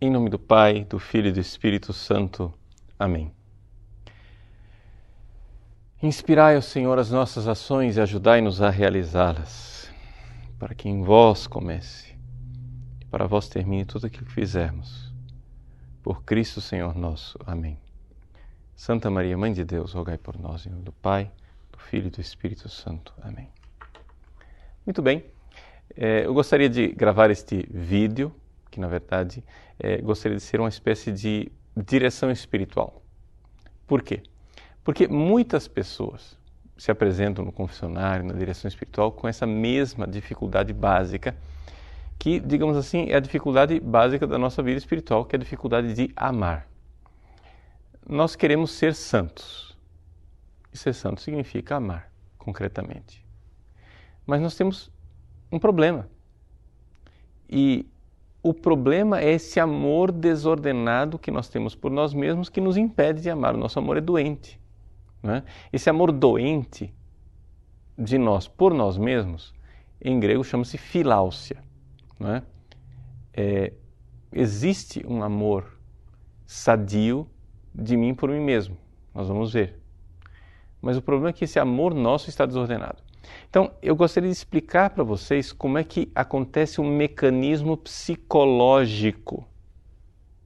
Em nome do Pai, do Filho e do Espírito Santo. Amém. Inspirai, ó Senhor, as nossas ações e ajudai-nos a realizá-las, para que em vós comece e para vós termine tudo aquilo que fizermos. Por Cristo, Senhor nosso. Amém. Santa Maria, Mãe de Deus, rogai por nós, em nome do Pai, do Filho e do Espírito Santo. Amém. Muito bem. Eu gostaria de gravar este vídeo, que na verdade gostaria de ser uma espécie de direção espiritual. Por quê? Porque muitas pessoas se apresentam no confessionário, na direção espiritual, com essa mesma dificuldade básica, que, digamos assim, é a dificuldade básica da nossa vida espiritual, que é a dificuldade de amar. Nós queremos ser santos. E ser santo significa amar, concretamente. Mas nós temos um problema. E o problema é esse amor desordenado que nós temos por nós mesmos que nos impede de amar. O nosso amor é doente. Não é? Esse amor doente de nós por nós mesmos, em grego chama-se filáusia. Não é? Existe um amor sadio de mim por mim mesmo. Nós vamos ver. Mas o problema é que esse amor nosso está desordenado. Então, eu gostaria de explicar para vocês como é que acontece um mecanismo psicológico,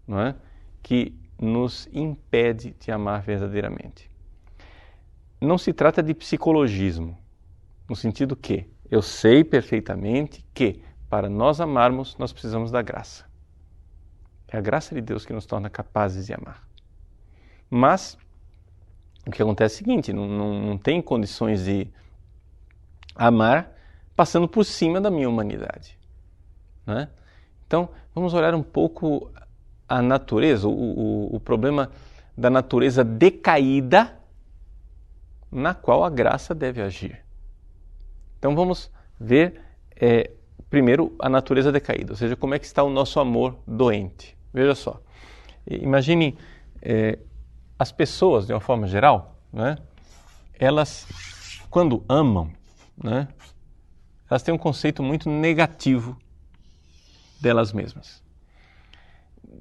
não é? Que nos impede de amar verdadeiramente. Não se trata de psicologismo, no sentido que eu sei perfeitamente que, para nós amarmos, nós precisamos da graça. É a graça de Deus que nos torna capazes de amar. Mas, o que acontece é o seguinte, não tem condições de amar passando por cima da minha humanidade. Né? Então, vamos olhar um pouco a natureza, o problema da natureza decaída na qual a graça deve agir. Então, vamos ver primeiro a natureza decaída, ou seja, como é que está o nosso amor doente. Veja só, imagine as pessoas, de uma forma geral, né? Elas, quando amam, né? Elas têm um conceito muito negativo delas mesmas.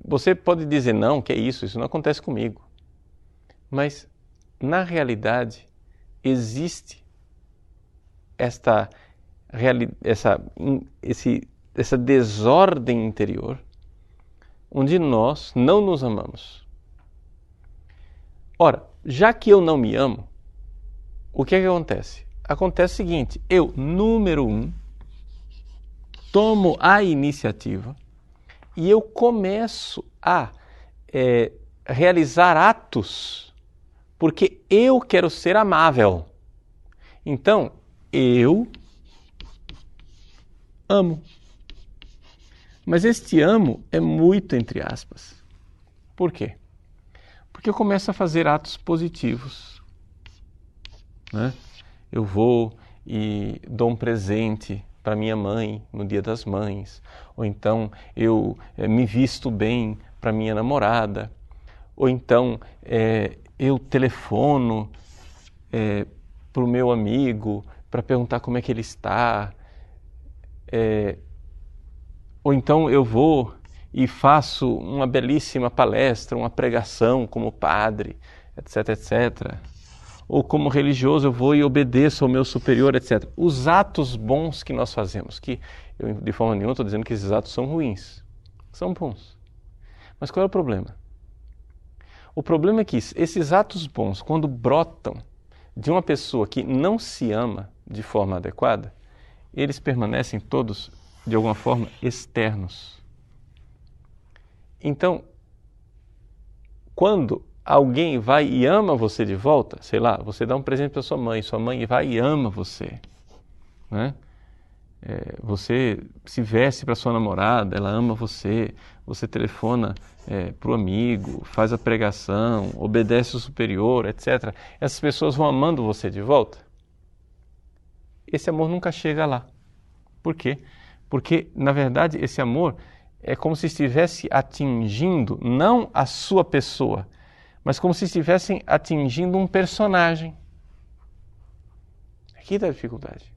Você pode dizer, não, que é isso não acontece comigo. Mas, na realidade, existe essa desordem interior onde nós não nos amamos. Ora, já que eu não me amo, o que é que acontece? Acontece o seguinte, eu, número 1, tomo a iniciativa e eu começo a realizar atos porque eu quero ser amável. Então, eu amo. Mas este amo é muito entre aspas. Por quê? Porque eu começo a fazer atos positivos. Né? Eu vou e dou um presente para minha mãe no Dia das Mães, ou então eu me visto bem para minha namorada, ou então eu telefono para o meu amigo para perguntar como é que ele está, ou então eu vou e faço uma belíssima palestra, uma pregação como padre, etc, etc. Ou como religioso eu vou e obedeço ao meu superior, etc. Os atos bons que nós fazemos, que eu de forma nenhuma estou dizendo que esses atos são ruins, são bons. Mas qual é o problema? O problema é que esses atos bons, quando brotam de uma pessoa que não se ama de forma adequada, eles permanecem todos, de alguma forma, externos. Então, quando alguém vai e ama você de volta, sei lá, você dá um presente para sua mãe vai e ama você, né? Você se veste para sua namorada, ela ama você, você telefona para o amigo, faz a pregação, obedece o superior, etc. Essas pessoas vão amando você de volta. Esse amor nunca chega lá. Por quê? Porque, na verdade, esse amor é como se estivesse atingindo não a sua pessoa, mas como se estivessem atingindo um personagem. Aqui está a dificuldade.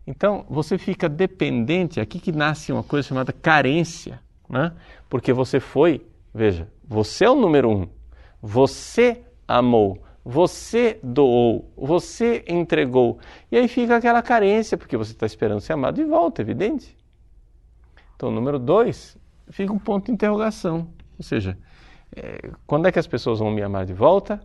Então, você fica dependente, aqui que nasce uma coisa chamada carência, né? Porque você foi, veja, você é o número 1. Você amou, você doou, você entregou. E aí fica aquela carência, porque você está esperando ser amado de volta, evidente. Então, número 2, fica um ponto de interrogação. Ou seja, quando é que as pessoas vão me amar de volta?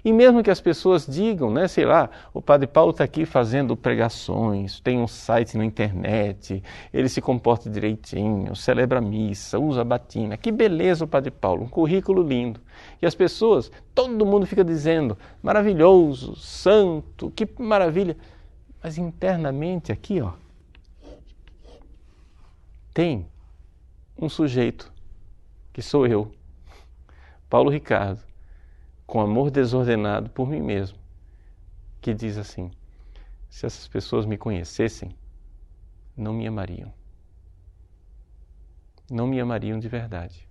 E mesmo que as pessoas digam, né, sei lá, o Padre Paulo está aqui fazendo pregações, tem um site na internet, ele se comporta direitinho, celebra a missa, usa a batina. Que beleza o Padre Paulo, um currículo lindo. E as pessoas, todo mundo fica dizendo, maravilhoso, santo, que maravilha. Mas internamente aqui, ó, tem um sujeito, que sou eu, Paulo Ricardo, com amor desordenado por mim mesmo, que diz assim, se essas pessoas me conhecessem, não me amariam. Não me amariam de verdade.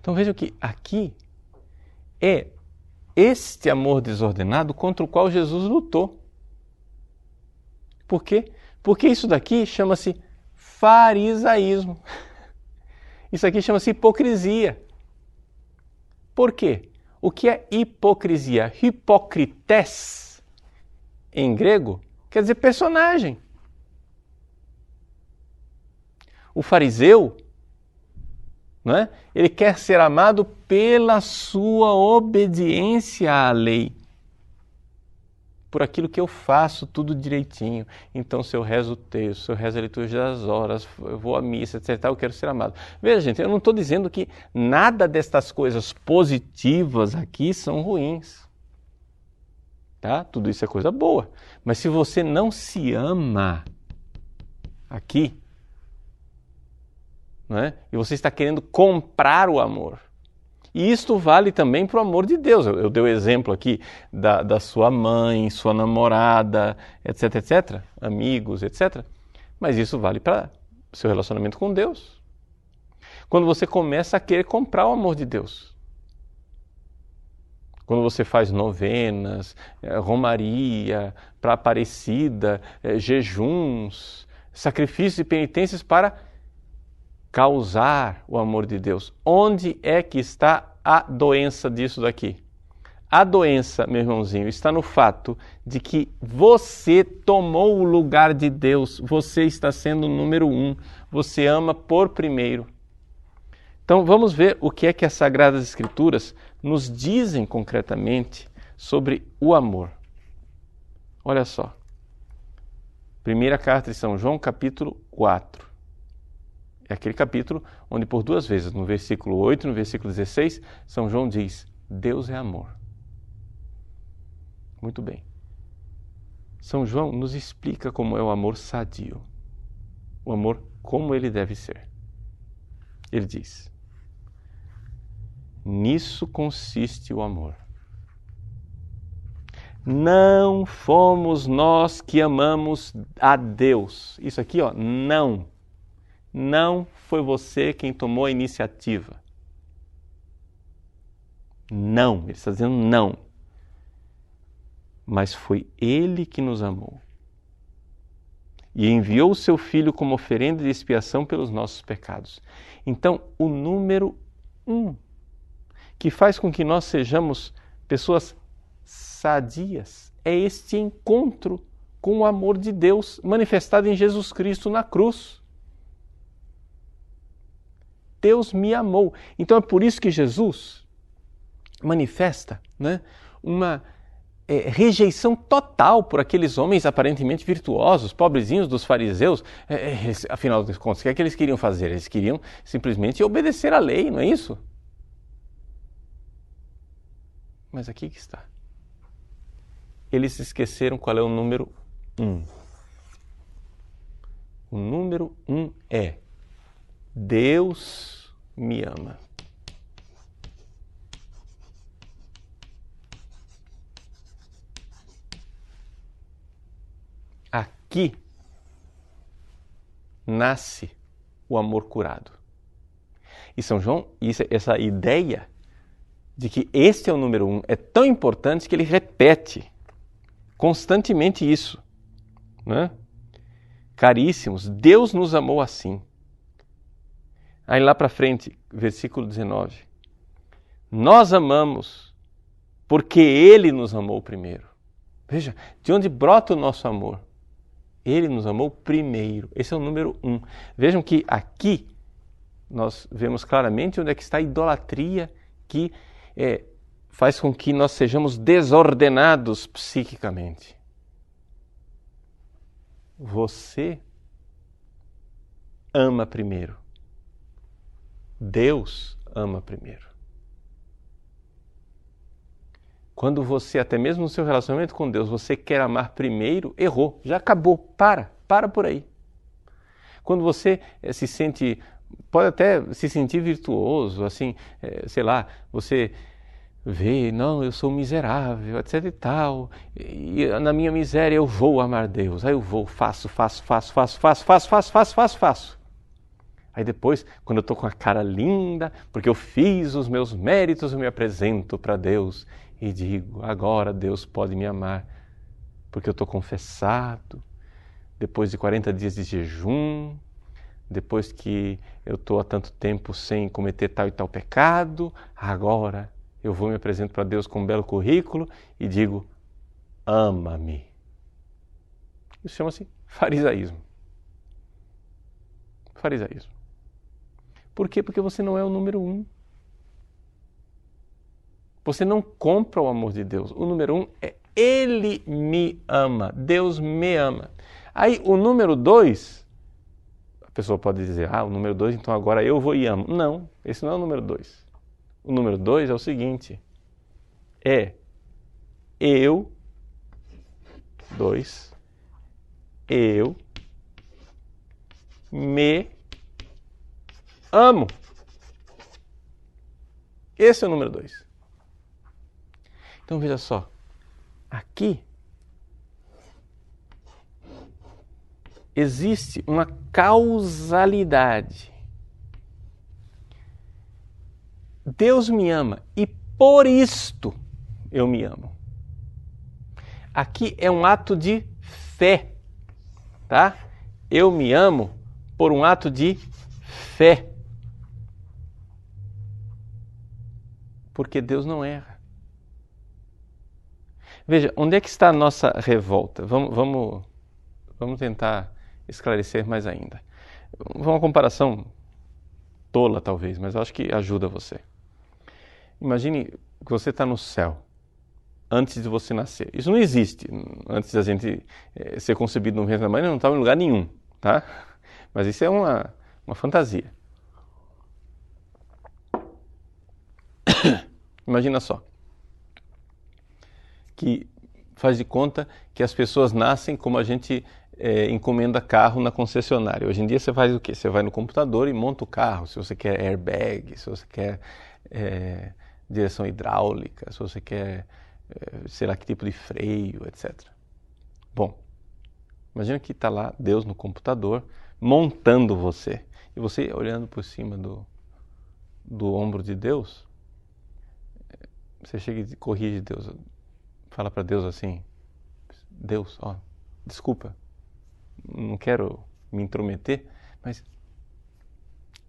Então vejam que aqui é este amor desordenado contra o qual Jesus lutou. Por quê? Porque isso daqui chama-se farisaísmo. Isso aqui chama-se hipocrisia. Por quê? O que é hipocrisia? Hipokrites, em grego, quer dizer personagem. O fariseu, não é? Ele quer ser amado pela sua obediência à lei. Por aquilo que eu faço tudo direitinho. Então, se eu rezo o texto, se eu rezo a liturgia das horas, eu vou à missa, etc., eu quero ser amado. Veja, gente, eu não estou dizendo que nada destas coisas positivas aqui são ruins. Tá? Tudo isso é coisa boa. Mas se você não se ama aqui, não é? E você está querendo comprar o amor, e isto vale também para o amor de Deus. Eu dei o exemplo aqui da sua mãe, sua namorada, etc, etc, amigos, etc. Mas isso vale para o seu relacionamento com Deus. Quando você começa a querer comprar o amor de Deus. Quando você faz novenas, romaria, para Aparecida, jejuns, sacrifícios e penitências para causar o amor de Deus. Onde é que está a doença disso daqui? A doença, meu irmãozinho, está no fato de que você tomou o lugar de Deus, você está sendo o número 1, você ama por primeiro. Então vamos ver o que é que as Sagradas Escrituras nos dizem concretamente sobre o amor. Olha só, primeira carta de São João, capítulo 4. É aquele capítulo onde por 2 vezes, no versículo 8 e no versículo 16, São João diz, Deus é amor. Muito bem. São João nos explica como é o amor sadio. O amor como ele deve ser. Ele diz, nisso consiste o amor. Não fomos nós que amamos a Deus. Isso aqui, ó, não. Não foi você quem tomou a iniciativa. Não, ele está dizendo não. Mas foi Ele que nos amou. E enviou o seu Filho como oferenda de expiação pelos nossos pecados. Então, o número 1, que faz com que nós sejamos pessoas sadias, é este encontro com o amor de Deus manifestado em Jesus Cristo na cruz. Deus me amou. Então é por isso que Jesus manifesta, né, uma rejeição total por aqueles homens aparentemente virtuosos, pobrezinhos dos fariseus. Afinal de contas, o que é que eles queriam fazer? Eles queriam simplesmente obedecer à lei, não é isso? Mas aqui que está. Eles esqueceram qual é o número 1. O número 1 é Deus me ama. Aqui nasce o amor curado. E São João, essa ideia de que este é o número 1 é tão importante que ele repete constantemente isso, né? caríssimos, Deus nos amou assim. Aí lá para frente, versículo 19. Nós amamos porque Ele nos amou primeiro. Veja, de onde brota o nosso amor? Ele nos amou primeiro. Esse é o número 1. Vejam que aqui nós vemos claramente onde é que está a idolatria que faz com que nós sejamos desordenados psiquicamente. Você ama primeiro. Deus ama primeiro. Quando você, até mesmo no seu relacionamento com Deus, você quer amar primeiro, errou, já acabou, para por aí. Quando você se sente, pode até se sentir virtuoso, assim, sei lá, você vê, não, eu sou miserável, etc e tal, e na minha miséria eu vou amar Deus, aí eu vou, faço. Aí depois, quando eu estou com a cara linda, porque eu fiz os meus méritos, eu me apresento para Deus e digo, agora Deus pode me amar, porque eu estou confessado, depois de 40 dias de jejum, depois que eu estou há tanto tempo sem cometer tal e tal pecado, agora eu vou me apresentar para Deus com um belo currículo e digo, ama-me. Isso chama-se farisaísmo. Farisaísmo. Por quê? Porque você não é o número 1. Você não compra o amor de Deus. O número 1 é Ele me ama. Deus me ama. Aí o número 2, a pessoa pode dizer, o número 2, então agora eu vou e amo. Não, esse não é o número 2. O número 2 é o seguinte, eu me amo. Esse é o número 2. Então veja só, aqui existe uma causalidade. Deus me ama e por isto eu me amo. Aqui é um ato de fé, tá? Eu me amo por um ato de fé. Porque Deus não erra. Veja, onde é que está a nossa revolta? Vamos tentar esclarecer mais ainda. Uma comparação tola, talvez, mas eu acho que ajuda você. Imagine que você está no céu, antes de você nascer. Isso não existe. Antes da gente ser concebido no ventre da mãe, não estava em lugar nenhum, tá? Mas isso é uma fantasia. Imagina só, que faz de conta que as pessoas nascem como a gente encomenda carro na concessionária. Hoje em dia você faz o quê? Você vai no computador e monta o carro, se você quer airbag, se você quer direção hidráulica, se você quer sei lá que tipo de freio, etc. Bom, imagina que está lá Deus no computador montando você, e você olhando por cima do ombro de Deus, você chega e corrige Deus, fala para Deus assim, Deus, desculpa, não quero me intrometer, mas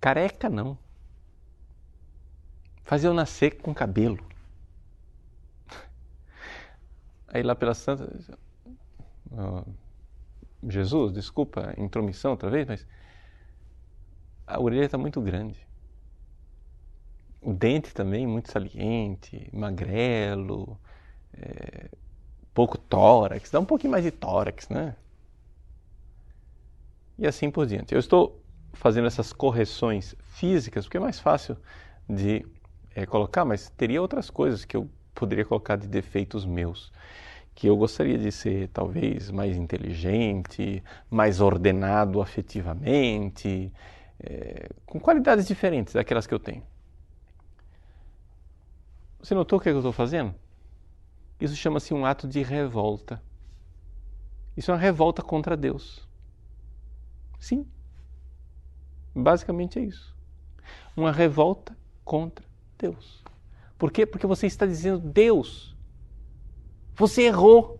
careca não. Faz eu nascer com cabelo. Aí lá pela santa, Jesus, desculpa a intromissão outra vez, mas a orelha está muito grande. O dente também muito saliente, magrelo, pouco tórax, dá um pouquinho mais de tórax, né? E assim por diante. Eu estou fazendo essas correções físicas porque é mais fácil de colocar, mas teria outras coisas que eu poderia colocar de defeitos meus, que eu gostaria de ser talvez mais inteligente, mais ordenado afetivamente, com qualidades diferentes daquelas que eu tenho. Você notou o que eu estou fazendo? Isso chama-se um ato de revolta. Isso é uma revolta contra Deus. Sim, basicamente é isso. Uma revolta contra Deus. Por quê? Porque você está dizendo, Deus, você errou.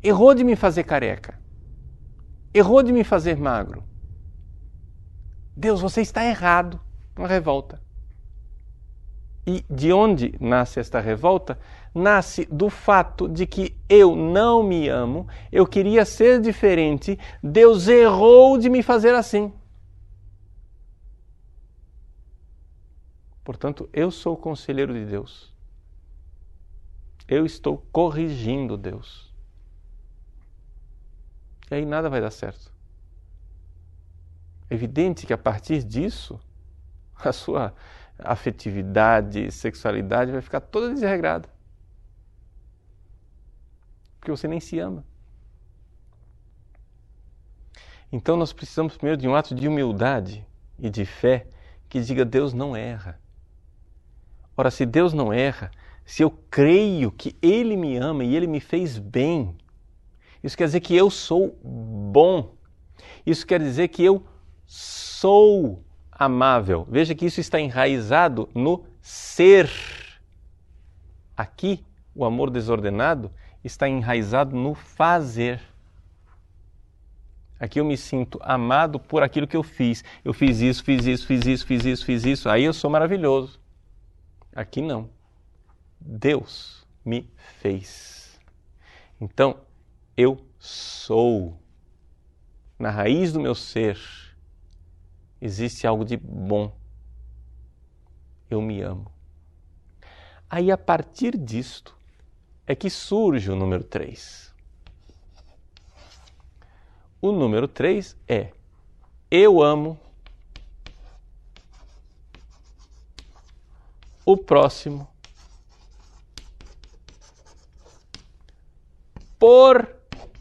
Errou de me fazer careca. errou de me fazer magro. Deus, você está errado. Uma revolta. E de onde nasce esta revolta? Nasce do fato de que eu não me amo, eu queria ser diferente, Deus errou de me fazer assim. Portanto, eu sou o conselheiro de Deus. Eu estou corrigindo Deus. E aí nada vai dar certo. É evidente que a partir disso, a sua afetividade, sexualidade vai ficar toda desregrada. Porque você nem se ama. Então nós precisamos primeiro de um ato de humildade e de fé que diga: Deus não erra. Ora, se Deus não erra, se eu creio que Ele me ama e Ele me fez bem, isso quer dizer que eu sou bom. Isso quer dizer que eu sou amável. Veja que isso está enraizado no ser. Aqui, o amor desordenado está enraizado no fazer. Aqui eu me sinto amado por aquilo que eu fiz. Eu fiz isso, fiz isso, fiz isso, fiz isso, fiz isso. Aí eu sou maravilhoso. Aqui não. Deus me fez. Então, eu sou. Na raiz do meu ser existe algo de bom. Eu me amo. Aí, a partir disto, é que surge o número 3. O número 3 é: eu amo o próximo por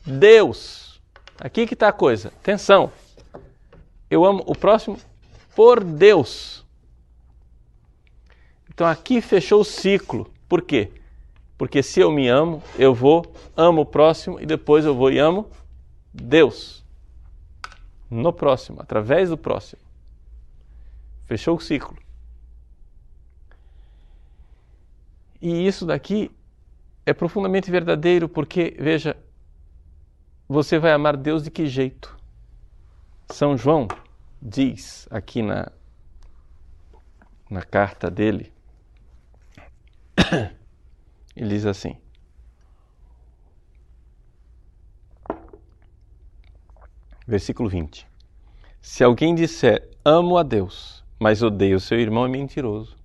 Deus. Aqui que está a coisa. Atenção. Eu amo o próximo por Deus. Então aqui fechou o ciclo. Por quê? Porque se eu me amo, eu amo o próximo e depois eu vou e amo Deus. No próximo, através do próximo. Fechou o ciclo. E isso daqui é profundamente verdadeiro porque, veja, você vai amar Deus de que jeito? São João diz aqui na carta dele, ele diz assim: versículo 20. Se alguém disser amo a Deus, mas odeia o seu irmão, é mentiroso.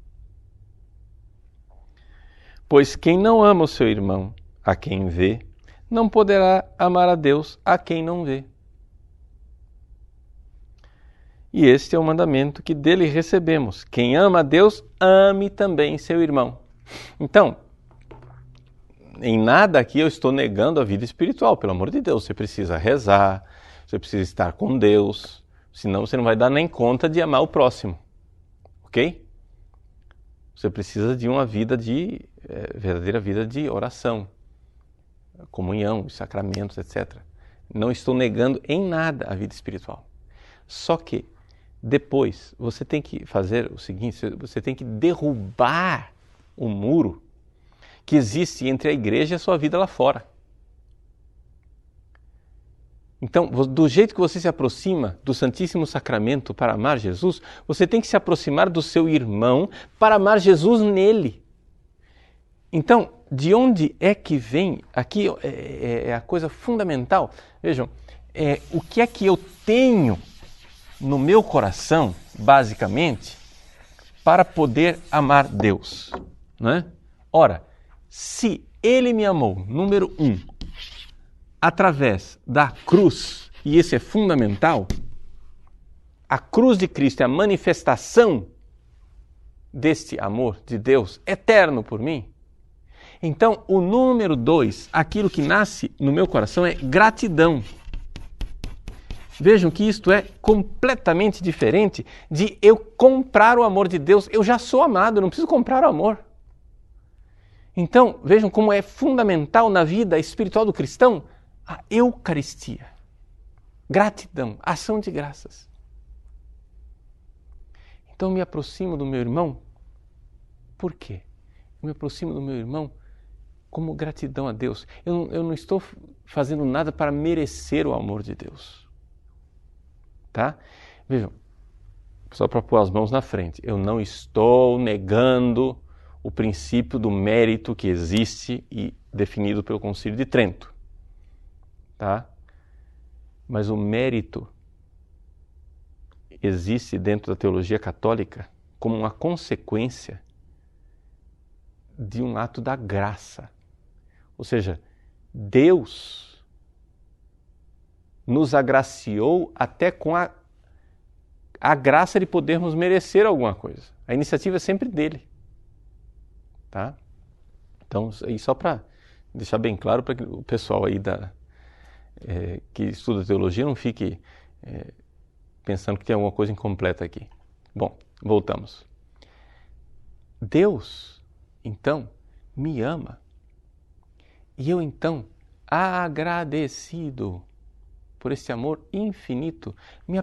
Pois quem não ama o seu irmão, a quem vê, não poderá amar a Deus a quem não vê. E este é o mandamento que dele recebemos: quem ama a Deus, ame também seu irmão. Então, em nada aqui eu estou negando a vida espiritual, pelo amor de Deus. Você precisa rezar, você precisa estar com Deus, senão você não vai dar nem conta de amar o próximo, ok? Você precisa de uma vida verdadeira vida de oração, comunhão, sacramentos, etc. Não estou negando em nada a vida espiritual. Só que depois você tem que fazer o seguinte: você tem que derrubar o muro que existe entre a igreja e a sua vida lá fora. Então, do jeito que você se aproxima do Santíssimo Sacramento para amar Jesus, você tem que se aproximar do seu irmão para amar Jesus nele. Então, de onde é que vem? Aqui é a coisa fundamental. Vejam, o que é que eu tenho no meu coração, basicamente, para poder amar Deus, não é? Ora, se Ele me amou, número 1, através da cruz, e isso é fundamental, a cruz de Cristo é a manifestação deste amor de Deus eterno por mim. Então, o número 2, aquilo que nasce no meu coração é gratidão. Vejam que isto é completamente diferente de eu comprar o amor de Deus. Eu já sou amado, eu não preciso comprar o amor. Então, vejam como é fundamental na vida espiritual do cristão a Eucaristia. Gratidão, ação de graças. Então, eu me aproximo do meu irmão. Por quê? Eu me aproximo do meu irmão como gratidão a Deus. Eu não estou fazendo nada para merecer o amor de Deus. tá? Vejam, só para pôr as mãos na frente, eu não estou negando o princípio do mérito que existe e definido pelo Concílio de Trento, tá? Mas o mérito existe dentro da teologia católica como uma consequência de um ato da graça. Ou seja, Deus nos agraciou até com a graça de podermos merecer alguma coisa. A iniciativa é sempre dele. Tá? Então, aí só para deixar bem claro para que o pessoal aí que estuda teologia não fique pensando que tem alguma coisa incompleta aqui. Bom, voltamos. Deus, então, me ama. E eu, então, agradecido por esse amor infinito, me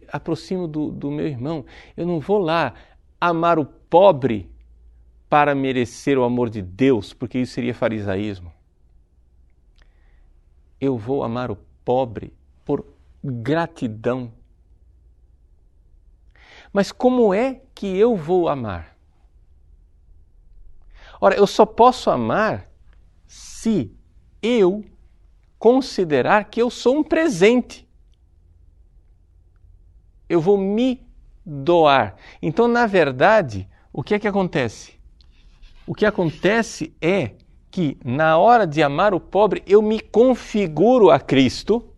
aproximo do meu irmão. Eu não vou lá amar o pobre para merecer o amor de Deus, porque isso seria farisaísmo. Eu vou amar o pobre por gratidão. Mas como é que eu vou amar? Ora, eu só posso amar se eu considerar que eu sou um presente. Eu vou me doar. Então, na verdade, o que é que acontece? O que acontece é que, na hora de amar o pobre, eu me configuro a Cristo,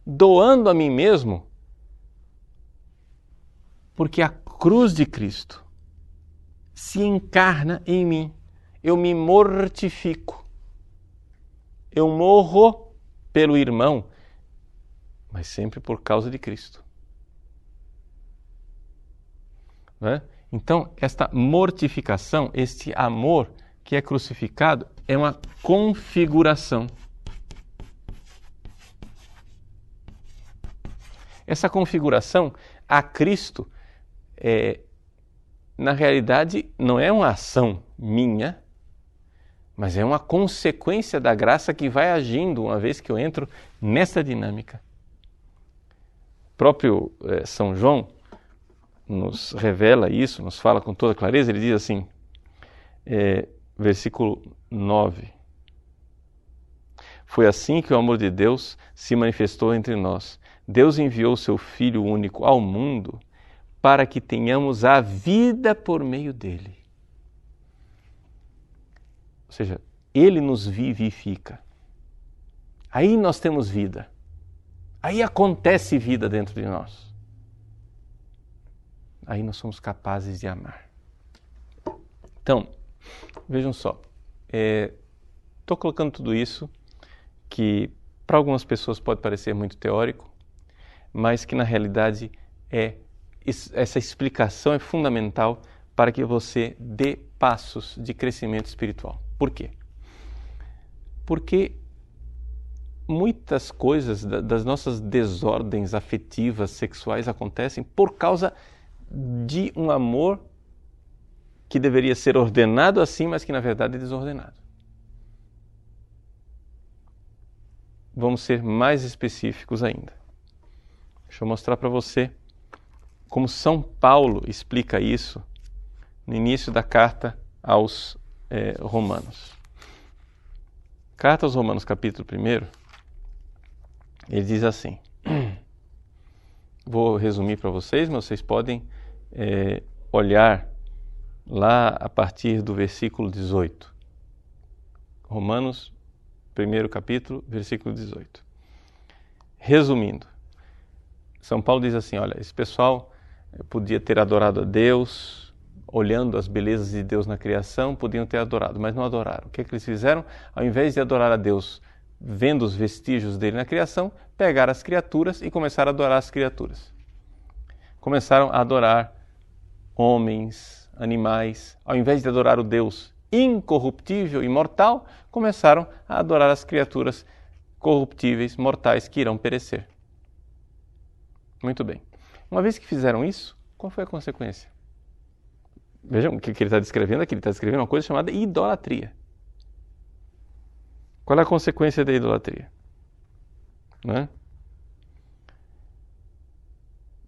doando a mim mesmo, porque a cruz de Cristo se encarna em mim. Eu me mortifico. Eu morro pelo irmão, mas sempre por causa de Cristo. Né? Então, esta mortificação, este amor que é crucificado, é uma configuração. Essa configuração a Cristo, na realidade, não é uma ação minha, mas é uma consequência da graça que vai agindo uma vez que eu entro nessa dinâmica. O próprio São João nos revela isso, nos fala com toda clareza. Ele diz assim, versículo 9: Foi assim que o amor de Deus se manifestou entre nós. Deus enviou seu Filho único ao mundo para que tenhamos a vida por meio dele. Ou seja, ele nos vivifica. Aí nós temos vida. Aí acontece vida dentro de nós. Aí nós somos capazes de amar. Então, vejam só. Estou colocando tudo isso que para algumas pessoas pode parecer muito teórico, mas que na realidade essa explicação é fundamental para que você dê passos de crescimento espiritual. Por quê? Porque muitas coisas das nossas desordens afetivas, sexuais acontecem por causa de um amor que deveria ser ordenado assim, mas que na verdade é desordenado. Vamos ser mais específicos ainda. Deixa eu mostrar para você como São Paulo explica isso no início da carta aos Romanos. Carta aos Romanos, capítulo 1, ele diz assim, vou resumir para vocês, mas vocês podem olhar lá a partir do versículo 18. Romanos, 1 capítulo, versículo 18. Resumindo, São Paulo diz assim, olha, esse pessoal podia ter adorado a Deus, olhando as belezas de Deus na criação, podiam ter adorado, mas não adoraram. O que é que eles fizeram? Ao invés de adorar a Deus, vendo os vestígios dele na criação, pegaram as criaturas e começaram a adorar as criaturas. Começaram a adorar homens, animais. Ao invés de adorar o Deus incorruptível, imortal, começaram a adorar as criaturas corruptíveis, mortais, que irão perecer. Muito bem. Uma vez que fizeram isso, qual foi a consequência? Vejam o que ele está descrevendo aqui. Ele está descrevendo uma coisa chamada idolatria. Qual é a consequência da idolatria? Não é?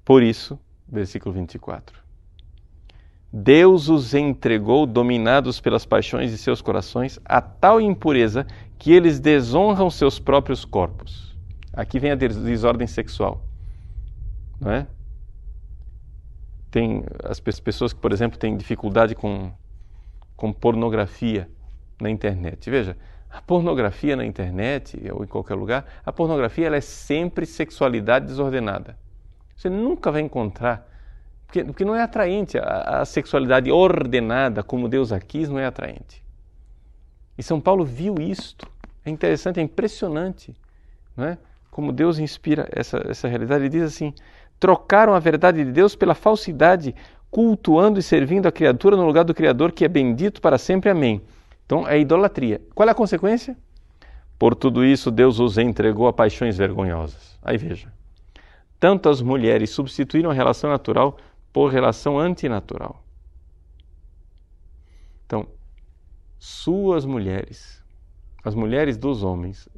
Por isso, versículo 24. Deus os entregou, dominados pelas paixões de seus corações, a tal impureza que eles desonram seus próprios corpos. Aqui vem a desordem sexual, não é? Tem as pessoas que, por exemplo, têm dificuldade com pornografia na internet. Veja, a pornografia na internet ou em qualquer lugar, a pornografia ela é sempre sexualidade desordenada. Você nunca vai encontrar, porque não é atraente. A sexualidade ordenada, como Deus a quis, não é atraente. E São Paulo viu isto. É interessante, é impressionante, não é? Como Deus inspira essa realidade. Ele diz assim: trocaram a verdade de Deus pela falsidade, cultuando e servindo a criatura no lugar do Criador, que é bendito para sempre. Amém. Então, é idolatria. Qual é a consequência? Por tudo isso, Deus os entregou a paixões vergonhosas. Aí veja. Tanto as mulheres substituíram a relação natural por relação antinatural. Então, suas mulheres, as mulheres dos homens,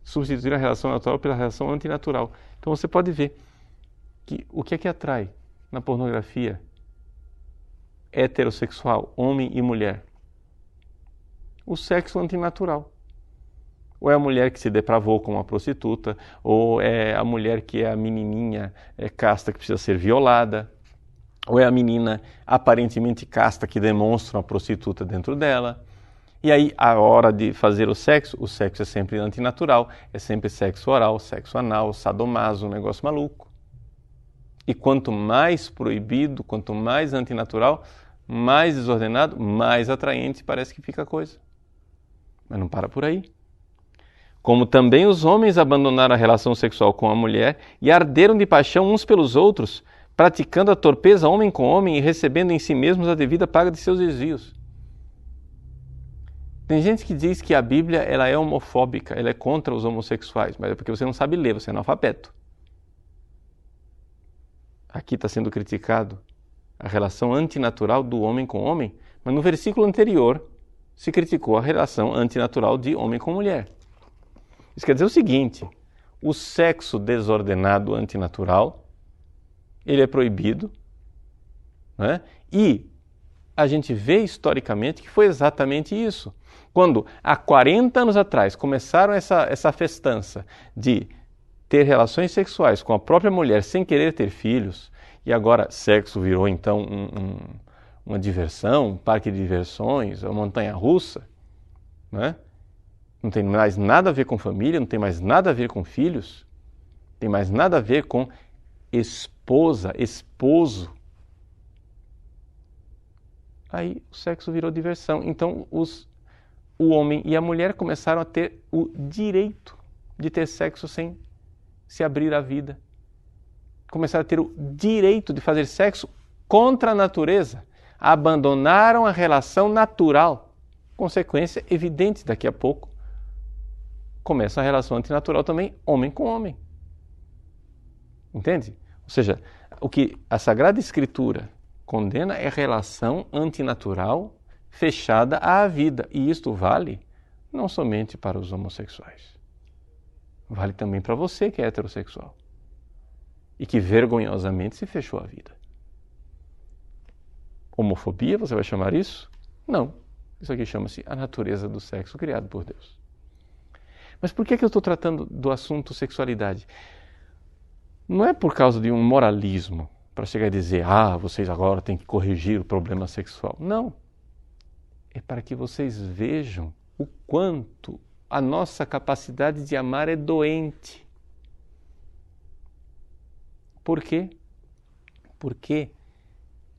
substituíram a relação natural pela relação antinatural. Então, você pode ver que o que é que atrai na pornografia heterossexual, homem e mulher? O sexo antinatural. Ou é a mulher que se depravou com uma prostituta, ou é a mulher que é a menininha casta que precisa ser violada, ou é a menina aparentemente casta que demonstra uma prostituta dentro dela. E aí, a hora de fazer o sexo é sempre antinatural, é sempre sexo oral, sexo anal, sadomaso, um negócio maluco. E quanto mais proibido, quanto mais antinatural, mais desordenado, mais atraente parece que fica a coisa. Mas não para por aí. Como também os homens abandonaram a relação sexual com a mulher e arderam de paixão uns pelos outros, praticando a torpeza homem com homem e recebendo em si mesmos a devida paga de seus desvios. Tem gente que diz que a Bíblia ela é homofóbica, ela é contra os homossexuais, mas é porque você não sabe ler, você é analfabeto. Aqui está sendo criticado a relação antinatural do homem com homem, mas no versículo anterior se criticou a relação antinatural de homem com mulher. Isso quer dizer o seguinte: o sexo desordenado antinatural, ele é proibido, né? E a gente vê historicamente que foi exatamente isso. Quando, há 40 anos atrás, começaram essa festança de ter relações sexuais com a própria mulher sem querer ter filhos, e agora sexo virou então uma diversão, um parque de diversões, uma montanha-russa, né? Não tem mais nada a ver com família, não tem mais nada a ver com filhos, tem mais nada a ver com esposa, esposo. Aí o sexo virou diversão. Então o homem e a mulher começaram a ter o direito de ter sexo sem se abrir à vida. Começaram a ter o direito de fazer sexo contra a natureza. Abandonaram a relação natural. Consequência evidente daqui a pouco. Começa a relação antinatural também, homem com homem. Entende? Ou seja, o que a Sagrada Escritura condena é a relação antinatural fechada à vida. E isto vale não somente para os homossexuais. Vale também para você que é heterossexual. E que vergonhosamente se fechou à vida. Homofobia, você vai chamar isso? Não. Isso aqui chama-se a natureza do sexo criado por Deus. Mas por que eu estou tratando do assunto sexualidade? Não é por causa de um moralismo, para chegar e dizer, vocês agora têm que corrigir o problema sexual. Não. É para que vocês vejam o quanto a nossa capacidade de amar é doente. Por quê? Porque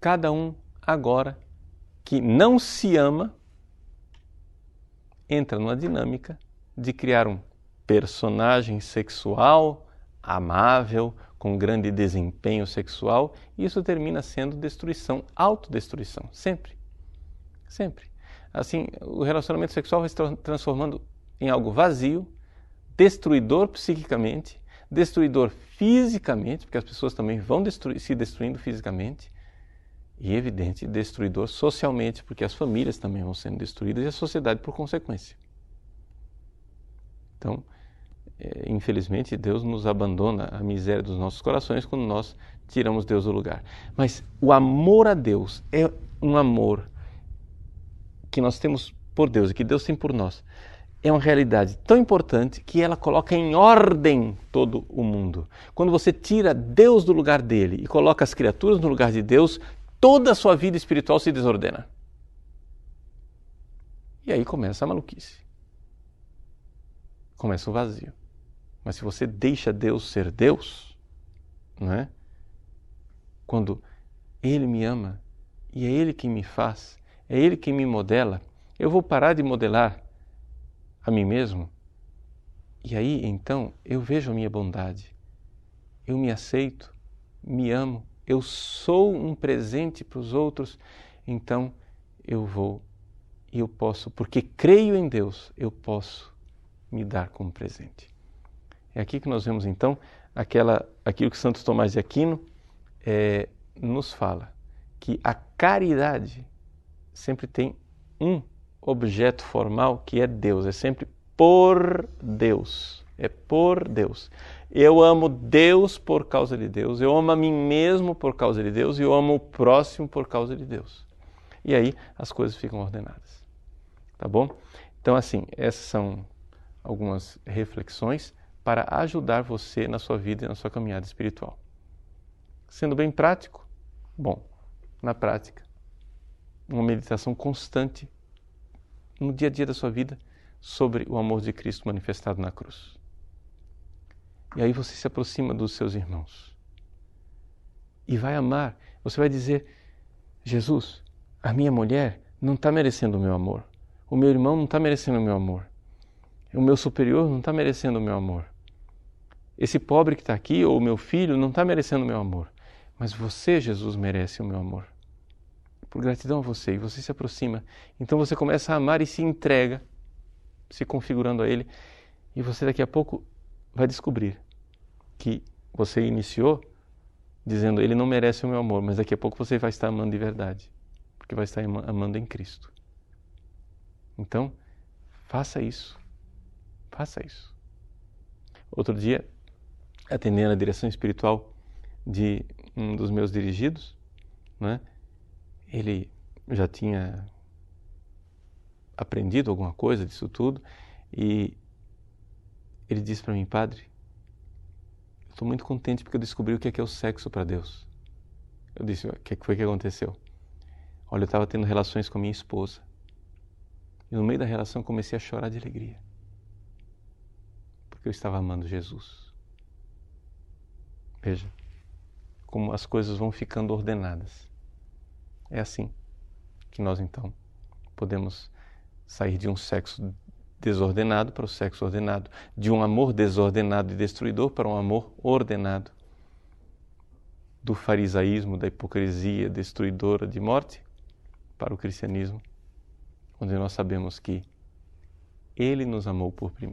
cada um agora que não se ama entra numa dinâmica de criar um personagem sexual, amável, com grande desempenho sexual, e isso termina sendo destruição, autodestruição, sempre. Sempre. Assim, o relacionamento sexual vai se transformando em algo vazio, destruidor psiquicamente, destruidor fisicamente, porque as pessoas também vão se destruindo fisicamente, e, evidente, destruidor socialmente, porque as famílias também vão sendo destruídas e a sociedade por consequência. Então, infelizmente, Deus nos abandona à miséria dos nossos corações quando nós tiramos Deus do lugar. Mas o amor a Deus é um amor que nós temos por Deus e que Deus tem por nós. É uma realidade tão importante que ela coloca em ordem todo o mundo. Quando você tira Deus do lugar dele e coloca as criaturas no lugar de Deus, toda a sua vida espiritual se desordena. E aí começa a maluquice. Começa o vazio. Mas se você deixa Deus ser Deus, não é? Quando Ele me ama e é Ele quem me faz, é Ele quem me modela, eu vou parar de modelar a mim mesmo, e aí então eu vejo a minha bondade, eu me aceito, me amo, eu sou um presente para os outros, então eu vou e eu posso, porque creio em Deus, eu posso me dar como presente. É aqui que nós vemos então aquilo que Santo Tomás de Aquino nos fala, que a caridade sempre tem um objeto formal que é Deus, é sempre por Deus, é por Deus. Eu amo Deus por causa de Deus, eu amo a mim mesmo por causa de Deus e eu amo o próximo por causa de Deus. E aí as coisas ficam ordenadas, tá bom? Então assim, essas são algumas reflexões para ajudar você na sua vida e na sua caminhada espiritual. Sendo bem prático, bom, na prática, uma meditação constante no dia a dia da sua vida sobre o amor de Cristo manifestado na cruz. E aí você se aproxima dos seus irmãos e vai amar. Você vai dizer, Jesus, a minha mulher não está merecendo o meu amor. O meu irmão não está merecendo o meu amor. O meu superior não está merecendo o meu amor. Esse pobre que está aqui, ou o meu filho, não está merecendo o meu amor. Mas você, Jesus, merece o meu amor. Por gratidão a você, e você se aproxima. Então você começa a amar e se entrega, se configurando a Ele. E você daqui a pouco vai descobrir que você iniciou dizendo, Ele não merece o meu amor, mas daqui a pouco você vai estar amando de verdade, porque vai estar amando em Cristo. Então, faça isso. Faça isso. Outro dia, atendendo a direção espiritual de um dos meus dirigidos, né? Ele já tinha aprendido alguma coisa disso tudo e ele disse para mim, padre, eu estou muito contente porque eu descobri o que é o sexo para Deus. Eu disse, o que foi que aconteceu? Olha, eu estava tendo relações com a minha esposa e no meio da relação comecei a chorar de alegria porque eu estava amando Jesus. Veja como as coisas vão ficando ordenadas. É assim que nós então podemos sair de um sexo desordenado para o sexo ordenado, de um amor desordenado e destruidor para um amor ordenado, do farisaísmo, da hipocrisia destruidora de morte para o cristianismo, onde nós sabemos que Ele nos amou por primeiro.